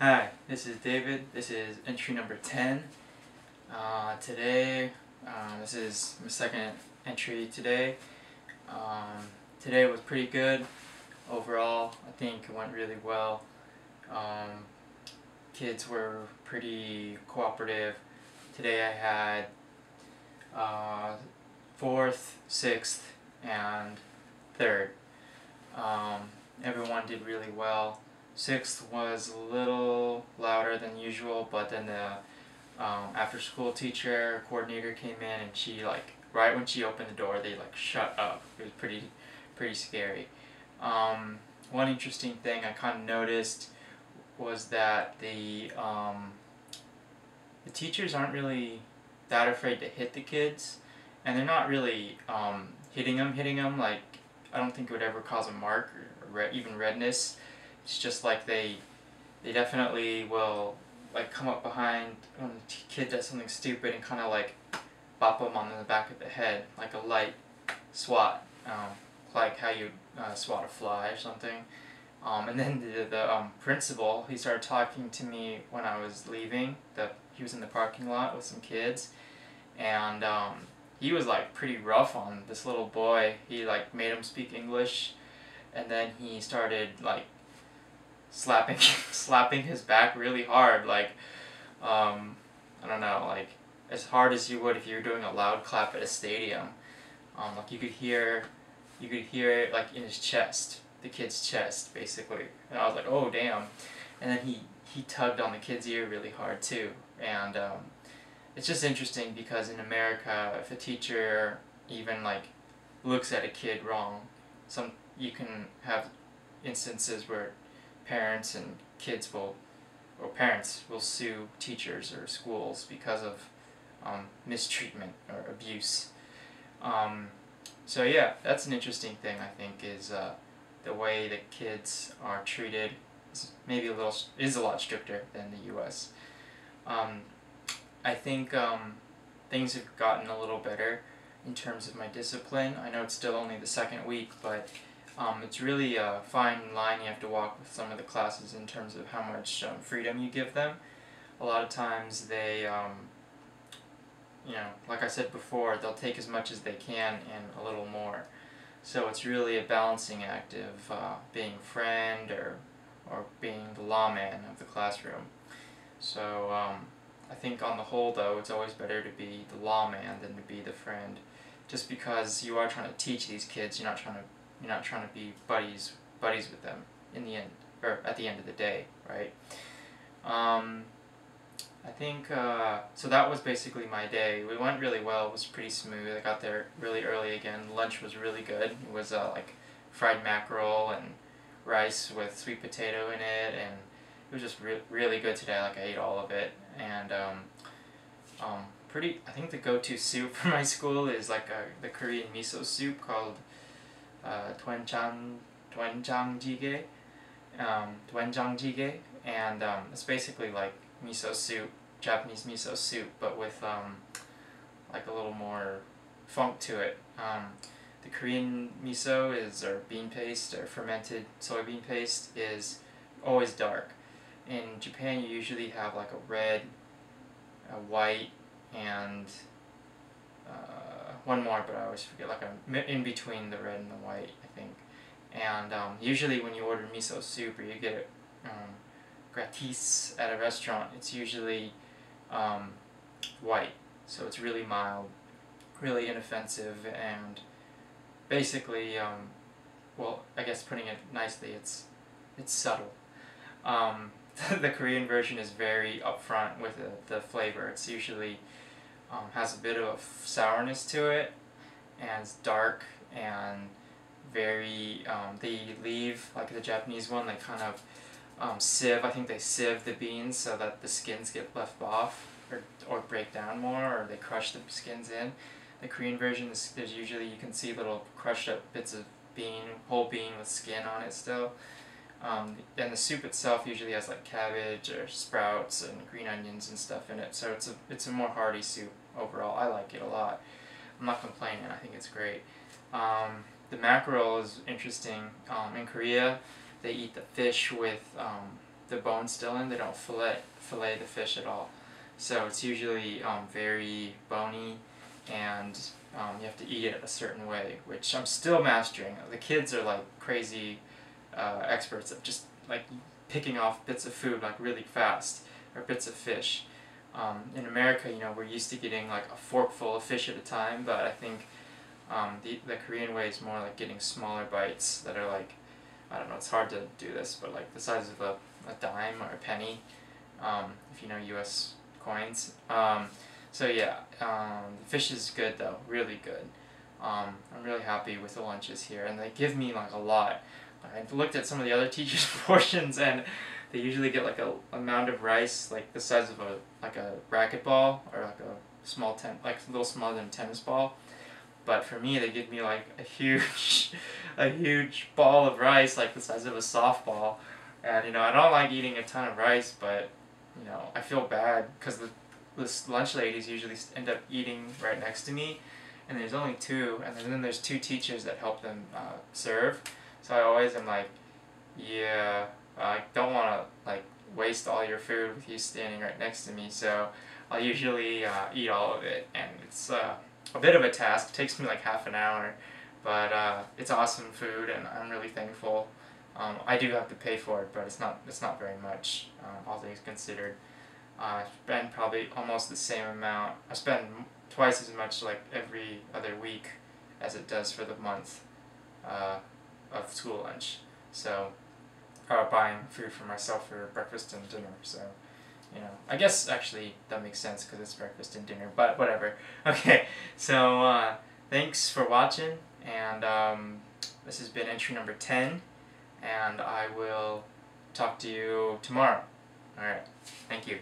Hi, this is David. This is entry number 10. Today, this is my second entry today. Today was pretty good overall. I think it went really well. Kids were pretty cooperative. Today I had 4th, 6th, and 3rd. Everyone did really well. 6th was a little louder than usual, but then the after-school teacher coordinator came in, and she right when she opened the door, they shut up. It was pretty scary. One interesting thing I kind of noticed was that the teachers aren't really that afraid to hit the kids, and they're not really hitting them like, I don't think it would ever cause a mark or even redness. It's just like they definitely will come up behind when the kid does something stupid and kind of bop them on the back of the head, like a light swat, like how you swat a fly or something. And then the principal, he started talking to me when I was leaving. He was in the parking lot with some kids, and he was pretty rough on this little boy. He made him speak English, and then he started slapping his back really hard, I don't know, as hard as you would if you were doing a loud clap at a stadium. You could hear it in his chest, the kid's chest, basically. And I was like, oh damn. And then he tugged on the kid's ear really hard too. And it's just interesting because in America, if a teacher even looks at a kid wrong, you can have instances where parents and parents will sue teachers or schools because of mistreatment or abuse. So yeah, that's an interesting thing, I think, is the way that kids are treated is a lot stricter than the US. I think things have gotten a little better in terms of my discipline. I know it's still only the second week, but it's really a fine line you have to walk with some of the classes in terms of how much freedom you give them. A lot of times they, like I said before, they'll take as much as they can and a little more. So it's really a balancing act of being a friend or being the lawman of the classroom. So I think on the whole, though, it's always better to be the lawman than to be the friend, just because you are trying to teach these kids. You're not trying to be buddies with them in the end, or at the end of the day, right? I think so. That was basically my day. It went really well. It was pretty smooth. I got there really early again. Lunch was really good. It was fried mackerel and rice with sweet potato in it, and it was just really good today. I ate all of it, and I think the go-to soup for my school is the Korean miso soup called doenjangjjigae, and it's basically like miso soup, Japanese miso soup, but with a little more funk to it. The Korean miso or bean paste, or fermented soybean paste, is always dark. In Japan, you usually have a red, a white, and one more, but I always forget, in between the red and the white, I think. And usually when you order miso soup, or you get it gratis at a restaurant, it's usually white. So it's really mild, really inoffensive, and basically, well, I guess putting it nicely, it's subtle. The Korean version is very upfront with the flavor. It's usually has a bit of a sourness to it, and it's dark and very, they leave, the Japanese one, they kind of sieve, I think they sieve the beans so that the skins get left off or break down more, or they crush the skins in. The Korean version, there's usually, you can see little crushed up bits of whole bean with skin on it still. And the soup itself usually has cabbage or sprouts and green onions and stuff in it, so it's a more hearty soup overall. I like it a lot. I'm not complaining, I think it's great. The mackerel is interesting. In Korea, they eat the fish with the bone still in. They don't fillet the fish at all. So it's usually very bony, and you have to eat it a certain way, which I'm still mastering. The kids are like crazy experts at just like picking off bits of food like really fast, or bits of fish. In America, you know, we're used to getting like a forkful of fish at a time, but I think the Korean way is more like getting smaller bites that are like, I don't know, it's hard to do this, but like the size of a dime or a penny, if you know US coins. So yeah, the fish is good though, really good. I'm really happy with the lunches here, and they give me like a lot. I've looked at some of the other teachers' portions, and they usually get like a amount of rice like the size of a racquetball, or like like a little smaller than a tennis ball. But for me, they give me like a huge, a huge ball of rice like the size of a softball. And you know, I don't like eating a ton of rice, but you know, I feel bad because the lunch ladies usually end up eating right next to me, and there's only two, and then there's two teachers that help them serve. So I always am like, yeah, I don't want to like waste all your food with you standing right next to me. So I'll usually eat all of it, and it's a bit of a task. It takes me like half an hour, but it's awesome food, and I'm really thankful. I do have to pay for it, but it's not very much, all things considered. I spend probably almost the same amount. I spend twice as much like every other week as it does for the month of school lunch. So, buying food for myself for breakfast and dinner. So, you know, I guess actually that makes sense because it's breakfast and dinner, but whatever. Okay, so thanks for watching, and this has been entry number 10, and I will talk to you tomorrow. Alright, thank you.